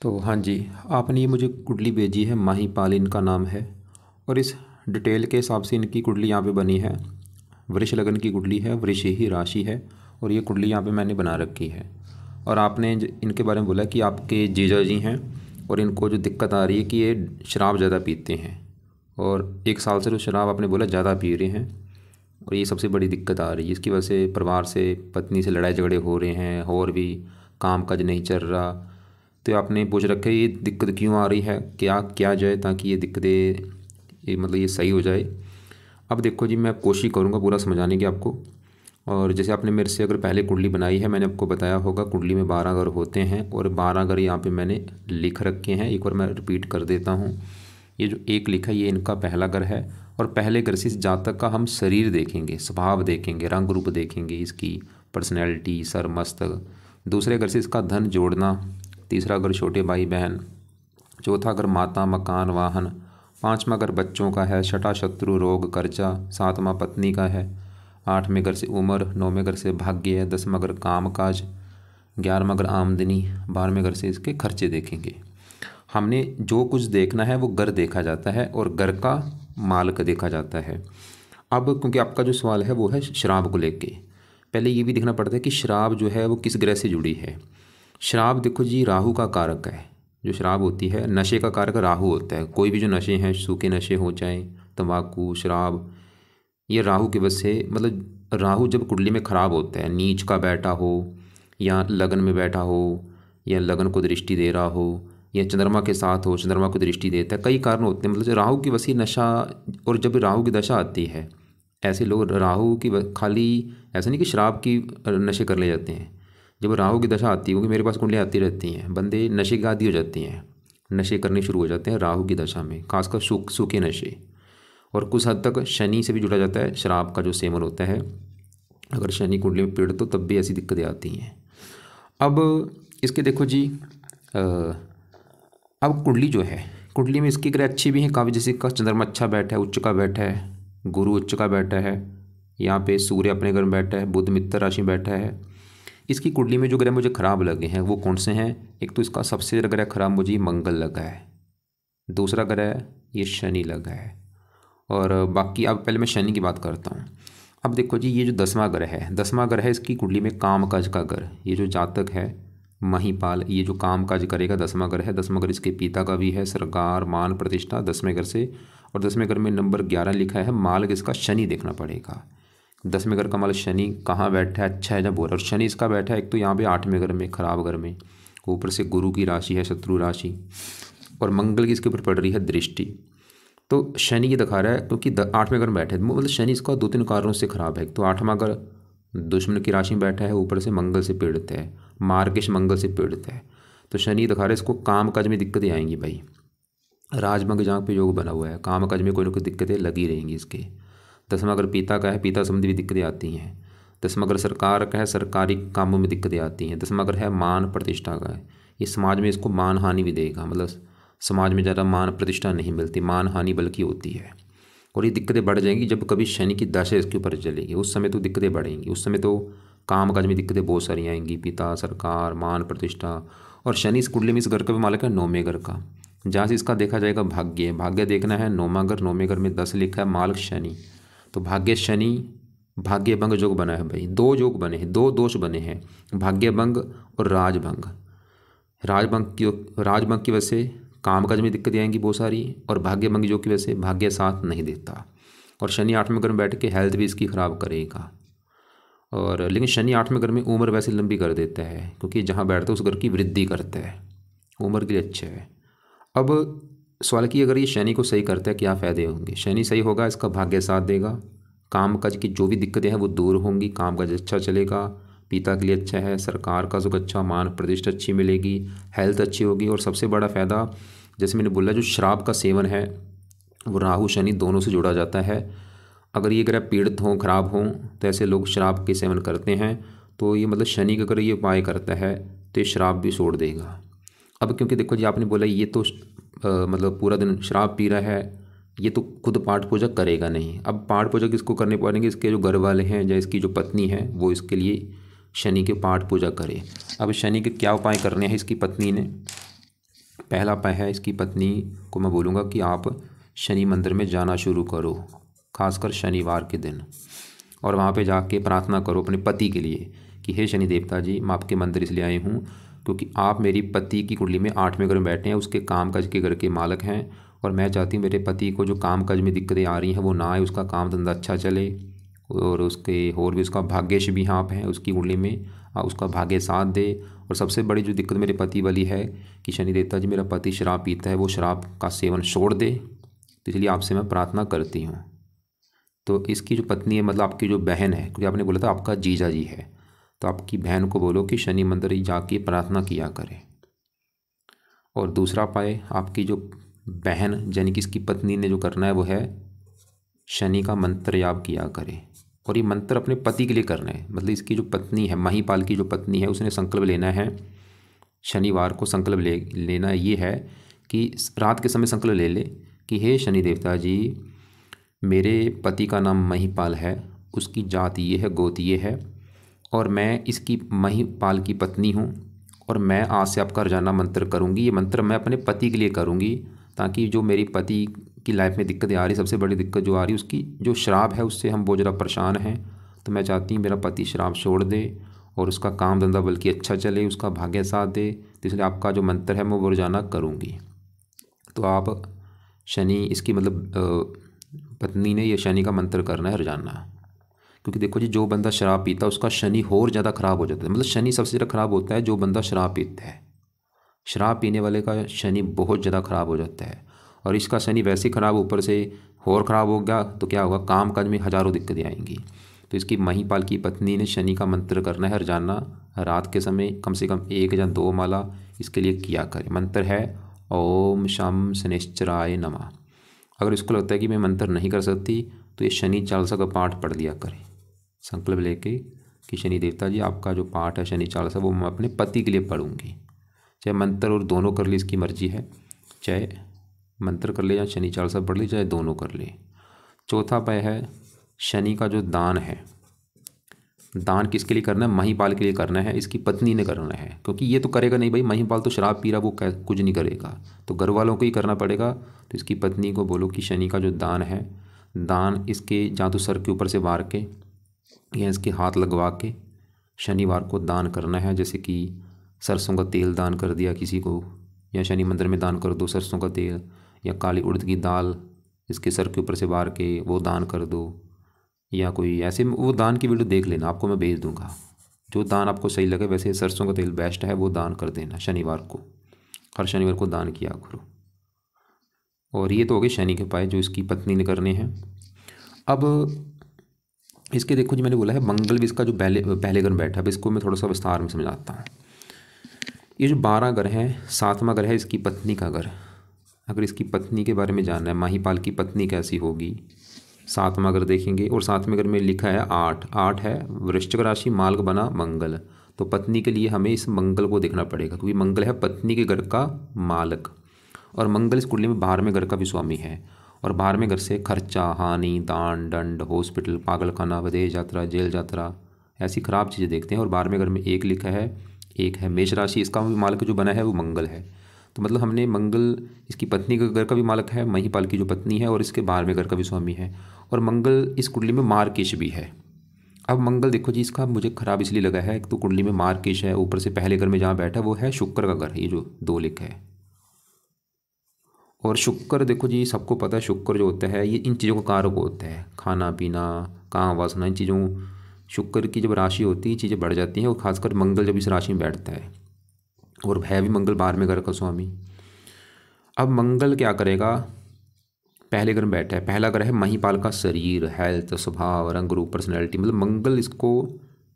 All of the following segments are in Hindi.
तो हाँ जी, आपने ये मुझे कुंडली भेजी है, माहीपाल इनका नाम है। और इस डिटेल के हिसाब से इनकी कुंडली यहाँ पे बनी है। वृष लगन की कुंडली है, वृष ही राशि है। और ये कुंडली यहाँ पे मैंने बना रखी है। और आपने इनके बारे में बोला कि आपके जीजा जी हैं और इनको जो दिक्कत आ रही है कि ये शराब ज़्यादा पीते हैं। और 1 साल से तो शराब आपने बोला ज़्यादा पी रहे हैं। और ये सबसे बड़ी दिक्कत आ रही है, इसकी वजह से परिवार से, पत्नी से लड़ाई झगड़े हो रहे हैं और भी काम काज नहीं चल रहा। तो आपने पूछ रखा है ये दिक्कत क्यों आ रही है, क्या किया जाए ताकि ये दिक्कतें ये सही हो जाए। अब देखो जी, मैं कोशिश करूँगा पूरा समझाने की आपको। और जैसे आपने मेरे से अगर पहले कुंडली बनाई है, मैंने आपको बताया होगा कुंडली में 12 घर होते हैं और 12 घर यहाँ पे मैंने लिख रखे हैं। एक बार मैं रिपीट कर देता हूँ। ये जो एक लिखा है ये इनका पहला घर है। और पहले घर से इस जातक का हम शरीर देखेंगे, स्वभाव देखेंगे, रंग रूप देखेंगे, इसकी पर्सनैलिटी, सर मस्तक। दूसरे घर से इसका धन जोड़ना। तीसरा घर छोटे भाई बहन। चौथा घर माता, मकान, वाहन। पाँचवा घर बच्चों का है। छठा शत्रु, रोग, कर्जा। सातवां पत्नी का है। आठवें घर से उम्र। नौवें घर से भाग्य है। 10वां घर काम काज। 11वां घर आमदनी। 12वें घर से इसके खर्चे देखेंगे। हमने जो कुछ देखना है वो घर देखा जाता है और घर का मालिक देखा जाता है। अब क्योंकि आपका जो सवाल है वो है शराब को लेके, पहले ये भी देखना पड़ता है कि शराब जो है वो किस ग्रह से जुड़ी है। शराब देखो जी, राहु का कारक है। जो शराब होती है, नशे का कारक राहु होता है। कोई भी जो नशे हैं, सूखे नशे हो जाए, तंबाकू, शराब, ये राहु की वजह से राहु जब कुंडली में ख़राब होता है, नीच का बैठा हो या लगन में बैठा हो या लगन को दृष्टि दे रहा हो या चंद्रमा के साथ हो, चंद्रमा को दृष्टि देता है, कई कारण होते हैं। राहु की वजह से नशा। और जब राहु की दशा आती है, ऐसे लोग राहु की खाली ऐसा नहीं कि शराब की नशे कर ले जाते हैं। जब राहु की दशा आती है, क्योंकि मेरे पास कुंडलियाँ आती रहती हैं, बंदे नशे के आदी हो जाते हैं, नशे करने शुरू हो जाते हैं राहु की दशा में, खासकर सूखे नशे। और कुछ हद तक शनि से भी जुड़ा जाता है शराब का जो सेवन होता है। अगर शनि कुंडली में पीड़ित तो तब भी ऐसी दिक्कतें आती हैं। अब इसके देखो जी, अब कुंडली जो है, कुंडली में इसकी ग्रह अच्छी भी हैं काफ़ी। जैसे का चंद्रमा अच्छा बैठा है, उच्च का बैठा है, गुरु उच्च का बैठा है, यहाँ पे सूर्य अपने घर में बैठा है, बुध मित्र राशि में बैठा है। इसकी कुंडली में जो ग्रह मुझे खराब लगे हैं वो कौन से हैं? एक तो इसका सबसे ग्रह खराब मुझे मंगल लगा है। दूसरा ग्रह ये शनि लगा है। और बाकी अब पहले मैं शनि की बात करता हूँ। अब देखो जी, ये जो 10वां ग्रह है, 10वां ग्रह है इसकी कुंडली में काम काज का घर। ये जो जातक है महीपाल, ये जो काम काज करेगा 10वां घर है। 10वां घर इसके पिता का भी है, सरकार, मान, प्रतिष्ठा 10वें घर से। और 10वें घर में नंबर 11 लिखा है। मालिक इसका शनि देखना पड़ेगा। 10वें घर का मालिक शनि कहाँ बैठा है, अच्छा है जब बोल रहा। और शनि इसका बैठा है एक तो यहाँ पे 8वें घर में, खराब घर में। ऊपर से गुरु की राशि है, शत्रु राशि। और मंगल की इसके ऊपर पड़ रही है दृष्टि। तो शनि ये दिखा रहा है क्योंकि 8वें घर में बैठे हैं, शनि इसका 2-3 कारणों से खराब है। तो 8वां घर दुश्मन की राशि में बैठा है, ऊपर से मंगल से पीड़ित है, मार्गेश मंगल से पीड़ित है। तो शनि दिखा रहा है इसको काम काज में दिक्कतें आएंगी भाई। राजमंग जहाँ पे योग बना हुआ है, काम काज में कोई ना कोई दिक्कतें लगी रहेंगी इसके। 10वां घर पिता का है, पिता संबंधी भी दिक्कतें आती हैं। 10वां घर सरकार का है, सरकारी कामों में दिक्कतें आती हैं। 10वां घर है मान प्रतिष्ठा का है, ये समाज में इसको मान हानि भी देगा। समाज में ज़्यादा मान प्रतिष्ठा नहीं मिलती, मान हानि बल्कि होती है। और ये दिक्कतें बढ़ जाएंगी जब कभी शनि की दशा इसके ऊपर चलेगी, उस समय तो दिक्कतें बढ़ेंगी। उस समय तो काम काज में दिक्कतें बहुत सारी आएंगी, पिता, सरकार, मान प्रतिष्ठा। और शनि इस कुंडली में इस घर का भी मालिक है 9वें घर का, जहाँ से इसका देखा जाएगा भाग्य। भाग्य देखना है 9वां घर। 9वें घर में 10 लिखा है, मालिक शनि। तो भाग्य शनि, भाग्य भंग योग बना है भाई। 2 योग बने हैं, 2 दोष बने हैं, भाग्य भंग और राजभंग। राजभंग की वजह से कामकाज में दिक्कतें आएंगी बहुत सारी, और भाग्य भंग योग की वजह से भाग्य साथ नहीं देता। और शनि 8वें घर में बैठ के हेल्थ भी इसकी ख़राब करेगा। और लेकिन शनि 8वें घर में उम्र वैसे लंबी कर देता है, क्योंकि जहाँ बैठता है उस घर की वृद्धि करता है, उम्र के लिए अच्छा है। अब सवाल कि अगर ये शनि को सही करता है क्या फ़ायदे होंगे? शनि सही होगा, इसका भाग्य साथ देगा, काम काज की जो भी दिक्कतें हैं वो दूर होंगी, काम काज अच्छा चलेगा, पिता के लिए अच्छा है, सरकार का सुख अच्छा, मान प्रतिष्ठा अच्छी मिलेगी, हेल्थ अच्छी होगी। और सबसे बड़ा फ़ायदा, जैसे मैंने बोला, जो शराब का सेवन है वो राहु शनि दोनों से जुड़ा जाता है। अगर ये ग्रह पीड़ित हों, खराब हों, तो ऐसे लोग शराब के सेवन करते हैं। तो ये शनि का अगर ये उपाय करता है तो ये शराब भी छोड़ देगा। अब क्योंकि देखो जी, आपने बोला ये तो पूरा दिन शराब पी रहा है, ये तो खुद पाठ पूजा करेगा नहीं। अब पाठ पूजा किसको करने पड़ेंगे? इसके जो घर वाले हैं या इसकी जो पत्नी है वो इसके लिए शनि के पाठ पूजा करे। अब शनि के क्या उपाय करने हैं इसकी पत्नी ने? पहला उपाय है, इसकी पत्नी को मैं बोलूँगा कि आप शनि मंदिर में जाना शुरू करो, खासकर शनिवार के दिन, और वहाँ पे जाके प्रार्थना करो अपने पति के लिए कि हे शनि देवता जी, मैं आपके मंदिर इसलिए आई हूँ क्योंकि आप मेरी पति की कुंडली में 8वें घर में बैठे हैं, उसके कामकाज के घर के मालक हैं, और मैं चाहती हूँ मेरे पति को जो कामकाज में दिक्कतें आ रही हैं वो ना आए, उसका काम धंधा अच्छा चले, और उसके और भी उसका भाग्यश भी यहाँ पे है उसकी कुंडली में, उसका भाग्य साथ दे। और सबसे बड़ी जो दिक्कत मेरे पति वाली है कि शनि देवता जी, मेरा पति शराब पीता है, वो शराब का सेवन छोड़ दे, तो इसलिए आपसे मैं प्रार्थना करती हूँ। तो इसकी जो पत्नी है, मतलब आपकी जो बहन है, क्योंकि आपने बोला था आपका जीजा जी है, तो आपकी बहन को बोलो कि शनि मंदिर जाके प्रार्थना किया करे। और दूसरा उपाय, आपकी जो बहन यानी कि इसकी पत्नी ने जो करना है वो है शनि का मंत्र जाप किया करे, और ये मंत्र अपने पति के लिए करना है। मतलब इसकी जो पत्नी है, महिपाल की जो पत्नी है, उसने संकल्प लेना है शनिवार को, संकल्प लेना ये है कि रात के समय संकल्प ले ले कि हे शनि देवता जी, मेरे पति का नाम महिपाल है, उसकी जात ये है, गोत्र ये है, और मैं इसकी महिपाल की पत्नी हूँ, और मैं आज से आपका रोजाना मंत्र करूँगी। ये मंत्र मैं अपने पति के लिए करूँगी ताकि जो मेरी पति की लाइफ में दिक्कतें आ रही, सबसे बड़ी दिक्कत जो आ रही, उसकी जो शराब है उससे हम बहुत ज़्यादा परेशान हैं। तो मैं चाहती हूँ मेरा पति शराब छोड़ दे और उसका काम धंधा बल्कि अच्छा चले, उसका भाग्य साथ दे, तो इसलिए आपका जो मंत्र है मैं वो रोजाना करूँगी। तो आप शनि, इसकी मतलब पत्नी ने ये शनि का मंत्र करना है रोजाना, क्योंकि देखो जी, जो बंदा शराब पीता है उसका शनि और ज़्यादा ख़राब हो जाता है। मतलब शनि सबसे ज़्यादा ख़राब होता है जो बंदा शराब पीता है, शराब पीने वाले का शनि बहुत ज़्यादा ख़राब हो जाता है, और इसका शनि वैसे ख़राब ऊपर से और ख़राब हो गया तो क्या होगा, काम काज में हज़ारों दिक्कतें आएंगी। तो इसकी महिपाल की पत्नी ने शनि का मंत्र करना है रोजाना, रात के समय कम से कम 1 या 2 माला इसके लिए किया करें। मंत्र है ओम शम शनिश्चराय नमः। अगर इसको लगता है कि मैं मंत्र नहीं कर सकती तो ये शनि चालीसा का पाठ पढ़ लिया करें, संकल्प लेके कि शनि देवता जी, आपका जो पाठ है शनि चालीसा वो मैं अपने पति के लिए पढ़ूंगी। चाहे मंत्र और दोनों कर ले, इसकी मर्जी है, चाहे मंत्र कर ले या शनि चालीसा पढ़ ले, चाहे दोनों कर ले। चौथा उपाय है, शनि का जो दान है, दान किसके लिए करना है, महिपाल के लिए करना है, इसकी पत्नी ने करना है, क्योंकि ये तो करेगा नहीं भाई, महिपाल तो शराब पी रहा, वो कुछ नहीं करेगा, तो घर वालों को ही करना पड़ेगा। तो इसकी पत्नी को बोलो कि शनि का जो दान है, दान इसके या तो सर के ऊपर से वार के या इसके हाथ लगवा के शनिवार को दान करना है। जैसे कि सरसों का तेल दान कर दिया किसी को, या शनि मंदिर में दान कर दो सरसों का तेल, या काली उड़द की दाल इसके सर के ऊपर से वार के वो दान कर दो, या कोई ऐसे वो दान की वीडियो देख लेना, आपको मैं भेज दूंगा, जो दान आपको सही लगे। वैसे सरसों का तेल बेस्ट है, वो दान कर देना शनिवार को, हर शनिवार को दान किया करो। और ये तो हो गए शनि के उपाय जो इसकी पत्नी ने करने हैं। अब इसके देखो जी, मैंने बोला है मंगल भी इसका जो पहले घर में बैठा है, अब इसको मैं थोड़ा सा विस्तार में समझाता हूँ। ये जो 12 घर हैं, 7वां घर है इसकी पत्नी का घर। अगर इसकी पत्नी के बारे में जानना है, महिपाल की पत्नी कैसी होगी, 7वां घर देखेंगे, और 7वें घर में लिखा है 8 है वृश्चिक राशि, मार्ग बना मंगल। तो पत्नी के लिए हमें इस मंगल को देखना पड़ेगा, क्योंकि मंगल है पत्नी के घर का मालक, और मंगल इस कुंडली में 12वें घर का भी स्वामी है। और 12वें घर से खर्चा, हानि, दान, दंड, हॉस्पिटल, पागलखाना, विदेश यात्रा, जेल यात्रा, ऐसी खराब चीज़ें देखते हैं। और 12वें घर में एक लिखा है, एक है मेष राशि, इसका भी मालक जो बना है वो मंगल है। तो मतलब हमने मंगल, इसकी पत्नी के घर का भी मालक है, महिपाल की जो पत्नी है, और इसके 12वें घर का भी स्वामी है। और मंगल इस कुंडली में मार्केश भी है। अब मंगल देखो जी, इसका मुझे खराब इसलिए लगा है, एक तो कुंडली में मार्केश है, ऊपर से पहले घर में जहाँ बैठा वो है शुक्र का घर, ये जो 2 लिखा है। और शुक्र देखो जी, सबको पता है शुक्र जो होता है ये इन चीज़ों का कारक होता है, खाना पीना, काम वासना, इन चीज़ों, शुक्र की जब राशि होती है चीज़ें बढ़ जाती हैं, और खासकर मंगल जब इस राशि में बैठता है, और है भी मंगल 12वें घर का स्वामी। अब मंगल क्या करेगा, पहले घर में बैठा है, पहला घर है महिपाल का शरीर, हेल्थ, स्वभाव, रंग रूप, पर्सनैलिटी। मतलब मंगल इसको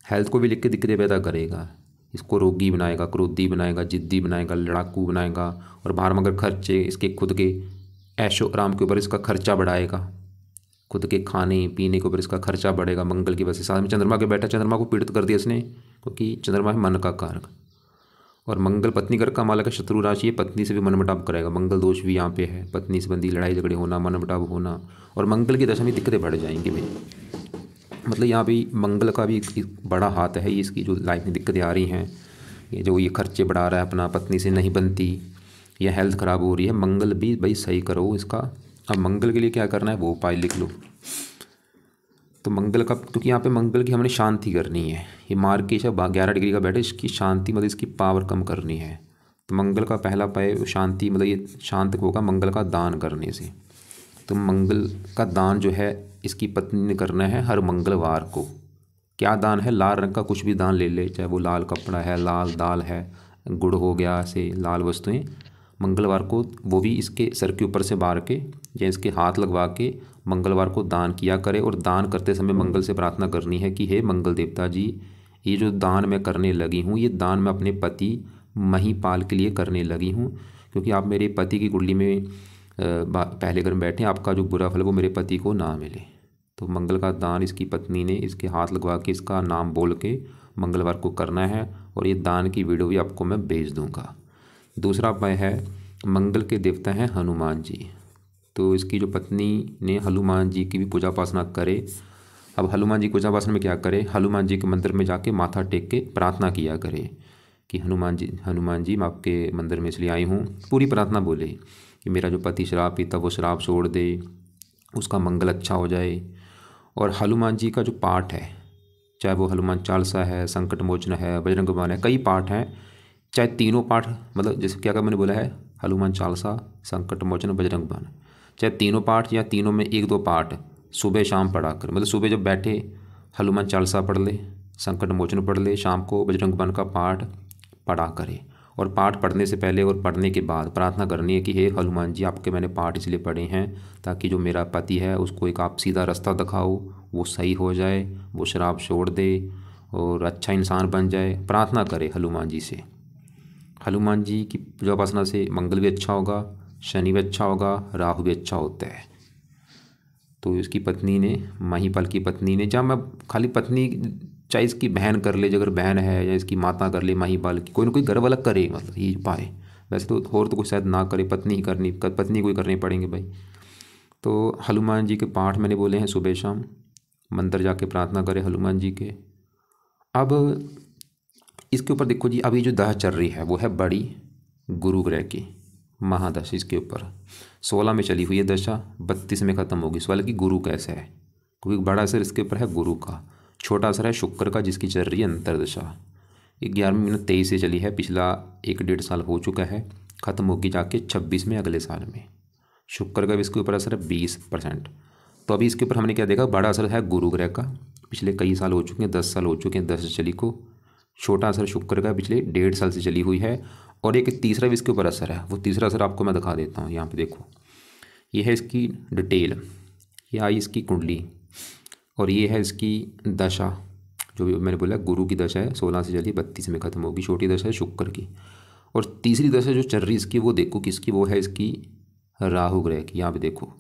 हेल्थ को भी लिख के दिक्कतें पैदा करेगा, इसको रोगी बनाएगा, क्रोधी बनाएगा, जिद्दी बनाएगा, लड़ाकू बनाएगा। और 12वां घर खर्चे, इसके खुद के ऐशो आराम के ऊपर इसका खर्चा बढ़ाएगा, खुद के खाने पीने के ऊपर इसका खर्चा बढ़ेगा मंगल की वजह से। साथ में चंद्रमा के बैठा, चंद्रमा को पीड़ित कर दिया इसने, क्योंकि चंद्रमा है मन का कारक। और मंगल पत्नी घर का मालक है, शत्रु राशि है, पत्नी से भी मनमुटाव करेगा, मंगल दोष भी यहाँ पे है, पत्नी से बंदी लड़ाई झगड़े होना, मनमुटाव होना, और मंगल की दशा में दिक्कतें बढ़ जाएंगी भाई। मतलब यहाँ पे मंगल का भी एक बड़ा हाथ है, ये इसकी जो लाइफ में दिक्कतें आ रही हैं, ये जो ये खर्चे बढ़ा रहा है अपना, पत्नी से नहीं बनती, या हेल्थ ख़राब हो रही है, मंगल भी भाई सही करो इसका। अब मंगल के लिए क्या करना है वो उपाय लिख लो। तो मंगल का, क्योंकि यहाँ पे मंगल की हमने शांति करनी है, ये मार्केश है 11 डिग्री का बैठे, इसकी शांति मतलब इसकी पावर कम करनी है। तो मंगल का पहला उपाय शांति मतलब ये शांत होगा मंगल का दान करने से। तो मंगल का दान जो है इसकी पत्नी ने करना है हर मंगलवार को। क्या दान है, लाल रंग का कुछ भी दान ले ले, चाहे वो लाल कपड़ा है, लाल दाल है, गुड़ हो गया, से लाल वस्तुएं मंगलवार को वो भी इसके सर के ऊपर से बार के या इसके हाथ लगवा के मंगलवार को दान किया करे। और दान करते समय मंगल से प्रार्थना करनी है कि हे मंगल देवता जी, ये जो दान मैं करने लगी हूँ ये दान मैं अपने पति महीपाल के लिए करने लगी हूँ, क्योंकि आप मेरे पति की कुंडली में पहले घर में बैठे, आपका जो बुरा फल वो मेरे पति को ना मिले। तो मंगल का दान इसकी पत्नी ने इसके हाथ लगवा के इसका नाम बोल के मंगलवार को करना है, और ये दान की वीडियो भी आपको मैं भेज दूंगा। दूसरा उपाय है, मंगल के देवता हैं हनुमान जी, तो इसकी जो पत्नी ने हनुमान जी की भी पूजा उपासना करे। अब हनुमान जी की पूजा उपासना में क्या करे, हनुमान जी के मंदिर में जाके माथा टेक के प्रार्थना किया करे कि हनुमान जी मैं आपके मंदिर में इसलिए आई हूँ। पूरी प्रार्थना बोले कि मेरा जो पति शराब पीता वो शराब छोड़ दे, उसका मंगल अच्छा हो जाए। और हनुमान जी का जो पाठ है, चाहे वो हनुमान चालीसा है, संकट मोचन है, बजरंग बाण है, कई पाठ हैं, चाहे तीनों पाठ मतलब जैसे क्या मैंने बोला है हनुमान चालीसा, संकट मोचन, बजरंग बाण, चाहे तीनों पाठ या तीनों में एक दो पाठ सुबह शाम पढ़ा कर, मतलब सुबह जब बैठे हनुमान चालीसा पढ़ ले, संकट मोचन पढ़ ले, शाम को बजरंग बाण का पाठ पढ़ा करे। और पाठ पढ़ने से पहले और पढ़ने के बाद प्रार्थना करनी है कि हे हनुमान जी, आपके मैंने पाठ इसलिए पढ़े हैं ताकि जो मेरा पति है उसको एक आप सीधा रास्ता दिखाओ, वो सही हो जाए, वो शराब छोड़ दे और अच्छा इंसान बन जाए। प्रार्थना करे हनुमान जी से। हनुमान जी की पूजा उपासना से मंगल भी अच्छा होगा, शनि भी अच्छा होगा, राहु भी अच्छा होता है। तो इसकी पत्नी ने, महीपाल की पत्नी ने, जहाँ मैं खाली पत्नी चाहे इसकी बहन कर ले, अगर बहन है, या इसकी माता कर ले महीपाल की, कोई ना कोई गर्व अलग करे, मतलब ये पाए। वैसे तो और तो कोई शायद ना करे, पत्नी ही करनी, पत्नी को ही करने पड़ेंगे भाई। तो हनुमान जी के पाठ मैंने बोले हैं सुबह शाम, मंदिर जाके प्रार्थना करे हनुमान जी के। अब इसके ऊपर देखो जी, अभी जो दशा चल रही है वो है बड़ी गुरु ग्रह की महादशा। इसके ऊपर 16 में चली हुई है दशा, 32 में ख़त्म होगी। सवाल कि गुरु कैसे है, क्योंकि बड़ा असर इसके ऊपर है गुरु का, छोटा असर है शुक्र का जिसकी चल रही है अंतरदशा। 11वीं महीने 23 से चली है, पिछला 1-1.5 साल हो चुका है, ख़त्म होगी जाके 26 में अगले साल में। शुक्र का भी इसके ऊपर असर है 20%। तो अभी इसके ऊपर हमने क्या देखा, बड़ा असर है गुरु ग्रह का, पिछले कई साल हो चुके हैं, 10 साल हो चुके हैं 10 से चली को। छोटा असर शुक्र का पिछले 1.5 साल से चली हुई है। और एक तीसरा भी इसके ऊपर असर है, वो तीसरा असर आपको मैं दिखा देता हूँ। यहाँ पे देखो, ये है इसकी डिटेल, ये आई इसकी कुंडली, और ये है इसकी दशा, जो भी मैंने बोला गुरु की दशा है, 16 से चली 32 में ख़त्म होगी, छोटी दशा है शुक्र की। और तीसरी दशा जो चल रही इसकी, वो देखो किसकी, वो है इसकी राहु ग्रह की। यहाँ पे देखो,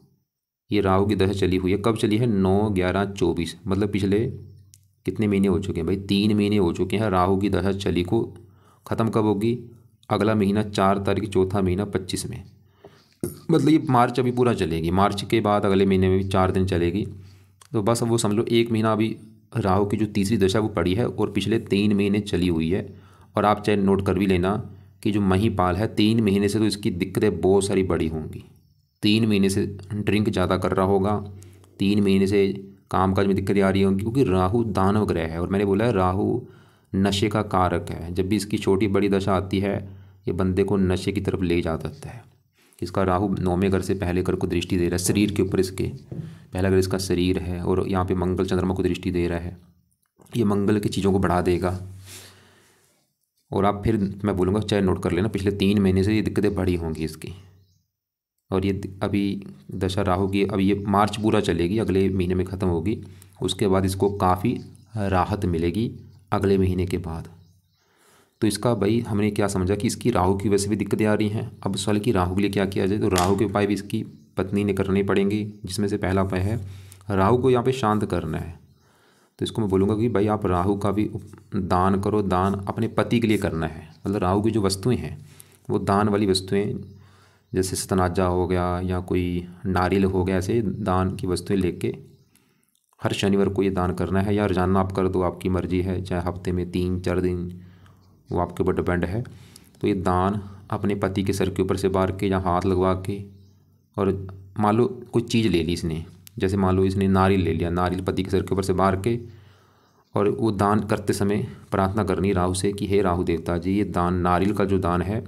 ये राहु की दशा चली हुई है, कब चली है, 9-11-24, मतलब पिछले कितने महीने हो चुके हैं भाई, 3 महीने हो चुके हैं राहु की दशा चली को। ख़त्म कब होगी, अगला महीना 4 तारीख, चौथा महीना 25 में, मतलब ये मार्च अभी पूरा चलेगी, मार्च के बाद अगले महीने में भी 4 दिन चलेगी। तो बस अब वो समझ लो 1 महीना अभी राहु की जो तीसरी दशा वो पड़ी है, और पिछले 3 महीने चली हुई है। और आप चाहे नोट कर भी लेना कि जो महीपाल है 3 महीने से तो इसकी दिक्कतें बहुत सारी बड़ी होंगी। 3 महीने से ड्रिंक ज़्यादा कर रहा होगा, 3 महीने से कामकाज में दिक्कतें आ रही होंगी, क्योंकि राहु दानव ग्रह है, और मैंने बोला है राहु नशे का कारक है। जब भी इसकी छोटी बड़ी दशा आती है, ये बंदे को नशे की तरफ ले जा सकता है। इसका राहु 9वें घर से पहले घर को दृष्टि दे रहा है, शरीर के ऊपर इसके पहला घर इसका शरीर है, और यहाँ पे मंगल चंद्रमा को दृष्टि दे रहा है, ये मंगल की चीज़ों को बढ़ा देगा। और आप फिर मैं बोलूँगा चाहे नोट कर लेना, पिछले 3 महीने से ये दिक्कतें बढ़ी होंगी इसकी। और ये अभी दशा राहु की, अब ये मार्च पूरा चलेगी, अगले महीने में ख़त्म होगी, उसके बाद इसको काफ़ी राहत मिलेगी अगले महीने के बाद। तो इसका भाई हमने क्या समझा कि इसकी राहु की वजह से भी दिक्कतें आ रही हैं। अब सवाल कि राहु के लिए क्या किया जाए, तो राहु के उपाय भी इसकी पत्नी ने करने पड़ेंगे, जिसमें से पहला उपाय है राहु को यहाँ पे शांत करना है। तो इसको मैं बोलूँगा कि भाई आप राहु का भी दान करो, दान अपने पति के लिए करना है। मतलब राहु की जो वस्तुएँ हैं वो दान वाली वस्तुएँ, जैसे स्तनाजा हो गया या कोई नारियल हो गया, ऐसे दान की वस्तुएं लेके हर शनिवार को ये दान करना है, या रोजाना आप कर दो, आपकी मर्जी है, चाहे हफ्ते में 3-4 दिन, वो आपके ऊपर डिपेंड है। तो ये दान अपने पति के सर के ऊपर से बार के या हाथ लगवा के, और मान लो कोई चीज़ ले ली इसने, जैसे मान लो इसने नारियल ले लिया, नारियल पति के सर के ऊपर से बार के, और वो दान करते समय प्रार्थना करनी राहु से कि हे राहु देवता जी, ये दान नारियल का जो दान है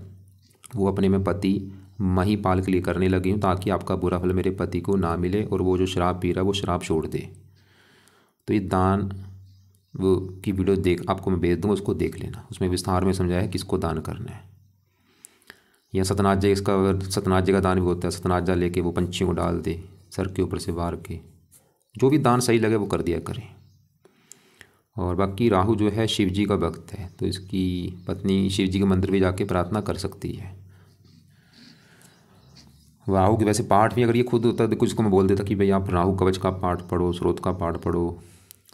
वो अपने मैं पति महीपाल के लिए करने लगी हूँ, ताकि आपका बुरा फल मेरे पति को ना मिले और वो जो शराब पी रहा है वो शराब छोड़ दे। तो ये दान वो की वीडियो देख आपको मैं भेज दूँगा, उसको देख लेना, उसमें विस्तार में समझाया है किसको दान करना है। या सतनाजा, इसका सतनाजे का दान भी होता है, सतनाजा लेके वो पंछियों को डाल दे सर के ऊपर से बार के। जो भी दान सही लगे वो कर दिया करें। और बाकी राहु जो है शिव जी का भक्त है, तो इसकी पत्नी शिव जी के मंदिर भी जाके प्रार्थना कर सकती है। राहु के वैसे पाठ भी अगर ये खुद होता तो इसको मैं बोल देता कि भाई आप राहु कवच का पाठ पढ़ो, स्रोत का पाठ पढ़ो,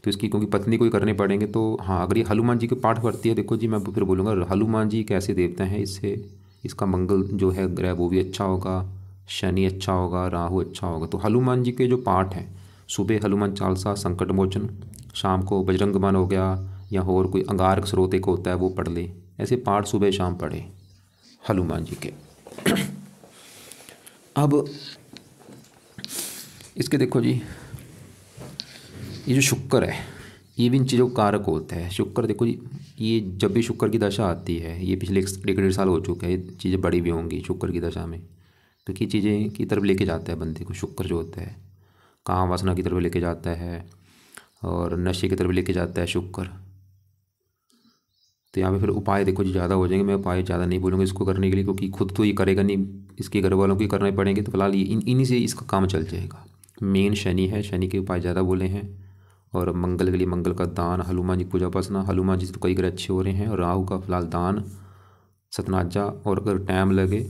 तो इसकी क्योंकि पत्नी को ही करने पड़ेंगे। तो हाँ, अगर ये हनुमान जी के पाठ करती है, देखो जी मैं फिर बोलूँगा हनुमान जी कैसे देवता हैं, इससे इसका मंगल जो है ग्रह वो भी अच्छा होगा, शनि अच्छा होगा, राहु अच्छा होगा। तो हनुमान जी के जो पाठ हैं, सुबह हनुमान चालीसा, संकट मोचन, शाम को बजरंग बाण हो गया, या और कोई अंगारक स्रोत एक होता है वो पढ़ ले, ऐसे पाठ सुबह शाम पढ़े हनुमान जी के। अब इसके देखो जी, ये जो शुक्र है ये भी इन चीज़ों का कारक होता है। शुक्र देखो जी, ये जब भी शुक्र की दशा आती है, ये पिछले 1-1.5 साल हो चुका है, ये चीज़ें बड़ी भी होंगी शुक्र की दशा में, तो ये चीज़ें की तरफ लेके जाता है बंदे को। शुक्र जो होता है काम वासना की तरफ लेके जाता है और नशे की तरफ लेके जाता है शुक्र। तो यहाँ पे फिर उपाय देखो जी ज़्यादा हो जाएंगे, मैं उपाय ज़्यादा नहीं बोलूँगा इसको करने के लिए, क्योंकि खुद तो ये करेगा नहीं, इसके घर वालों को ही करने पड़ेंगे। तो फिलहाल ये इन्हीं से इसका काम चल जाएगा। मेन शनि है, शनि के उपाय ज़्यादा बोले हैं। और मंगल के लिए मंगल का दान, हनुमान जी की पूजा उपासना, हनुमान जी से तो कई ग्रह अच्छे हो रहे हैं। और राहु का फिलहाल दान, सतनाजा, और अगर टाइम लगे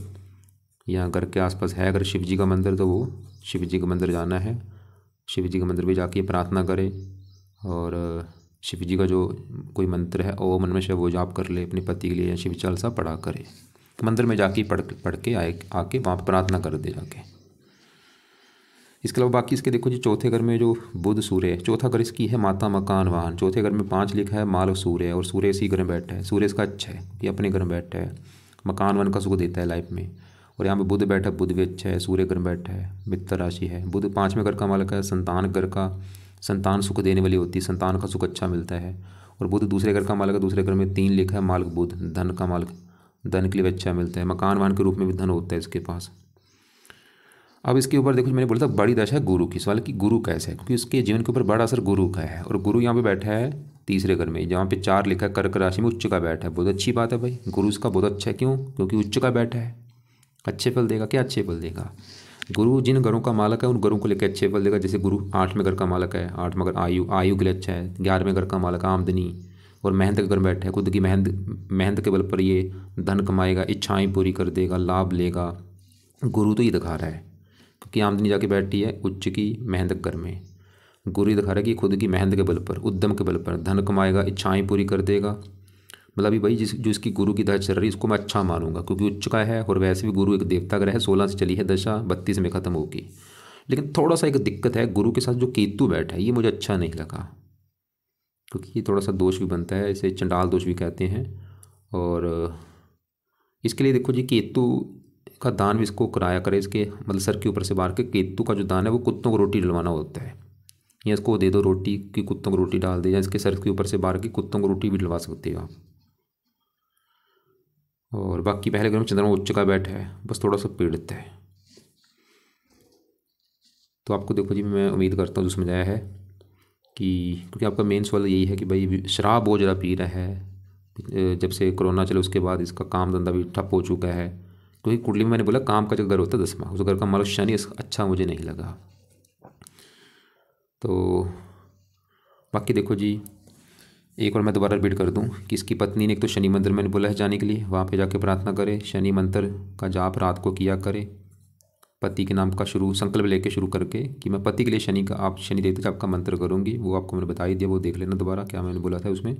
या घर के आसपास है अगर शिव जी का मंदिर, तो वो शिव जी का मंदिर जाना है, शिव जी का मंदिर भी जाके प्रार्थना करे। और शिव जी का जो कोई मंत्र है ओम नमः शिवाय वो जाप कर ले अपने पति के लिए, या शिव चालीसा पढ़ा करे, मंदिर में जाके पढ़ के आके वहाँ पर प्रार्थना कर दे जाके। इसके अलावा बाकी इसके देखो जी, चौथे घर में जो बुध सूर्य है, चौथा घर इसकी है माता मकान वाहन। चौथे घर में 5 लिखा है, माल सूर्य, और सूर्य इसी घर में बैठा है। सूर्य इसका अच्छा है कि अपने घर में बैठा है, मकान वन का सुख देता है लाइफ में। और यहाँ पे बुध बैठा, बुध भी अच्छा है, सूर्य घर में बैठा है, मित्र राशि है। बुध 5वें घर का मालिक है, संतान घर का, संतान सुख देने वाली होती है, संतान का सुख अच्छा मिलता है। और बुध दूसरे घर का मालिक है, दूसरे घर में 3 लिखा है, मालिक बुध, धन का मालिक, धन के लिए अच्छा मिलता है, मकान वाहन के रूप में भी धन होता है इसके पास। अब इसके ऊपर देखो मैंने बोला था बड़ी दशा है गुरु की, सवाल कि गुरु कैसे है, क्योंकि उसके जीवन के ऊपर बड़ा असर गुरु का है। और गुरु यहाँ पे बैठा है तीसरे घर में, जहाँ पे 4 लिखा है, कर्क राशि में उच्च का बैठा है। बहुत अच्छी बात है भाई, गुरु इसका बहुत अच्छा है। क्यों? क्योंकि उच्च का बैठा है, अच्छे फल देगा। क्या अच्छे फल देगा? गुरु जिन घरों का मालक है उन घरों को लेकर अच्छे फल देगा। जैसे गुरु 8वें घर का मालक है, 8वां घर आयु के लिए अच्छा है। 11वें घर का मालक आमदनी और मेहनत के घर बैठा है, खुद की मेहनत के बल पर ये धन कमाएगा, इच्छाएं पूरी कर देगा, लाभ लेगा। गुरु तो ये दिखा रहा है, क्योंकि आमदनी जाके बैठी है उच्च की मेहनत घर में। गुरु दिखा रहा है कि खुद की मेहनत के बल पर, उद्यम के बल पर धन कमाएगा, इच्छाएं पूरी कर देगा। मतलब अभी भाई जो इसकी गुरु की दशा चल रही है इसको मैं अच्छा मानूंगा, क्योंकि उच्च का है। और वैसे भी गुरु एक देवता ग्रह है, 16 से चली है दशा, 32 में ख़त्म होगी। लेकिन थोड़ा सा एक दिक्कत है, गुरु के साथ जो केतु बैठा है ये मुझे अच्छा नहीं लगा, क्योंकि ये थोड़ा सा दोष भी बनता है, इसे चंडाल दोष भी कहते हैं। और इसके लिए देखो जी, केतु का दान भी इसको कराया करे। इसके मतलब सर के ऊपर से बाहर के केतु का जो दान है वो कुत्तों को रोटी डलवाना होता है, या इसको दे दो रोटी कि कुत्तों को रोटी डाल दे, या इसके सर के ऊपर से बाहर की कुत्तों को रोटी भी डलवा सकते हो आप। और बाकी पहले घर में चंद्रमा उच्च का बैठा है, बस थोड़ा सा पीड़ित है। तो आपको देखो जी, मैं उम्मीद करता हूँ जो समझाया है कि, क्योंकि आपका मेन सवाल यही है कि भाई शराब बहुत ज़्यादा पी रहा है, जब से कोरोना चले उसके बाद इसका काम धंधा भी ठप हो चुका है। क्योंकि कुंडली में मैंने बोला काम का जो घर होता है 10वां, उस घर का मालिक शनि अच्छा मुझे नहीं लगा। तो बाकी देखो जी, एक बार मैं दोबारा रिपीट कर दूं कि इसकी पत्नी ने एक तो शनि मंदिर मैंने बोला है जाने के लिए, वहाँ पे जाके प्रार्थना करे, शनि मंत्र का जाप रात को किया करे, पति के नाम का संकल्प लेके शुरू करके कि मैं पति के लिए शनि का, आप शनि देवता जाप का मंत्र करूँगी। वो आपको मैंने बता ही दिया, वो देख लेना दोबारा क्या मैंने बोला था उसमें।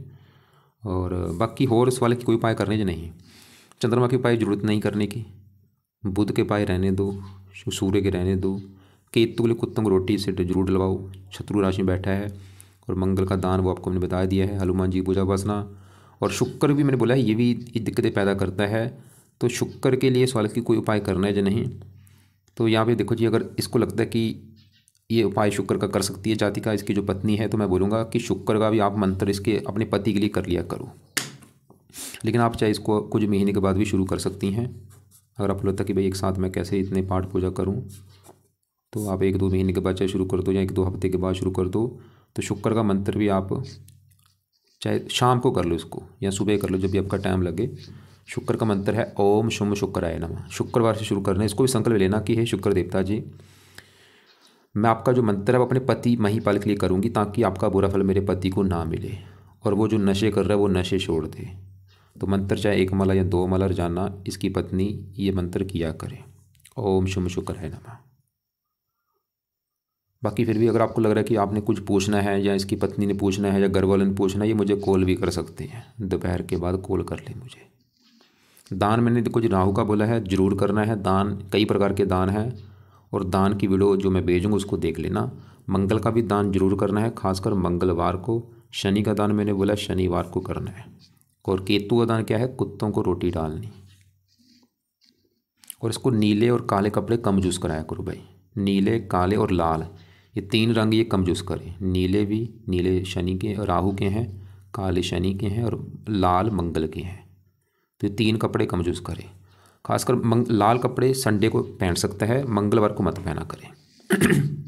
और बाकी और इस वाले की कोई उपाय करने नहीं, चंद्रमा के उपाय जरूरत नहीं करने की, बुध के उपाय रहने दो, सूर्य के रहने दो, केतु के लिए कुत्तों को रोटी से जरूर डलवाओ, शत्रु राशि में बैठा है। और मंगल का दान वो आपको मैंने बता दिया है, हनुमान जी की पूजा उपासना। और शुक्र भी मैंने बोला है ये भी दिक्कतें पैदा करता है, तो शुक्र के लिए सवाल की कोई उपाय करना है या नहीं। तो यहाँ पे देखो जी, अगर इसको लगता है कि ये उपाय शुक्र का कर सकती है जातिका, इसकी जो पत्नी है, तो मैं बोलूँगा कि शुक्र का भी आप मंत्र इसके अपने पति के लिए कर लिया करो। लेकिन आप चाहे इसको कुछ महीने के बाद भी शुरू कर सकती हैं। अगर आपको लगता है कि भाई एक साथ मैं कैसे इतने पाठ पूजा करूँ, तो आप 1-2 महीने के बाद चाहे शुरू कर दो या 1-2 हफ्ते के बाद शुरू कर दो। तो शुक्र का मंत्र भी आप चाहे शाम को कर लो इसको या सुबह कर लो, जब भी आपका टाइम लगे। शुक्र का मंत्र है ओम शुम शुक्राय नमः। शुक्रवार से शुरू करना है। इसको भी संकल्प लेना कि हे शुक्र देवता जी, मैं आपका जो मंत्र है वो अपने पति महीपाल के लिए करूँगी, ताकि आपका बुरा फल मेरे पति को ना मिले और वो जो नशे कर रहा है वो नशे छोड़ दे। तो मंत्र चाहे 1 माला या 2 माला रोजाना इसकी पत्नी ये मंत्र किया करे, ओम शुम शुक्राय नमः। बाकी फिर भी अगर आपको लग रहा है कि आपने कुछ पूछना है या इसकी पत्नी ने पूछना है या घर वालों ने पूछना है, ये मुझे कॉल भी कर सकते हैं। दोपहर के बाद कॉल कर ले मुझे। दान मैंने कुछ राहु का बोला है, ज़रूर करना है दान। कई प्रकार के दान हैं और दान की वीडियो जो मैं भेजूँगा उसको देख लेना। मंगल का भी दान जरूर करना है, खासकर मंगलवार को। शनि का दान मैंने बोला शनिवार को करना है। और केतु का दान क्या है, कुत्तों को रोटी डालनी। और इसको नीले और काले कपड़े कम यूज़ कराया करो भाई। नीले, काले और लाल, ये 3 रंग ये कम यूज़ करें। नीले भी, नीले शनि के राहु के हैं, काले शनि के हैं और लाल मंगल के हैं। तो ये 3 कपड़े कम यूज़ करें। खासकर लाल कपड़े संडे को पहन सकता है, मंगलवार को मत पहना करें।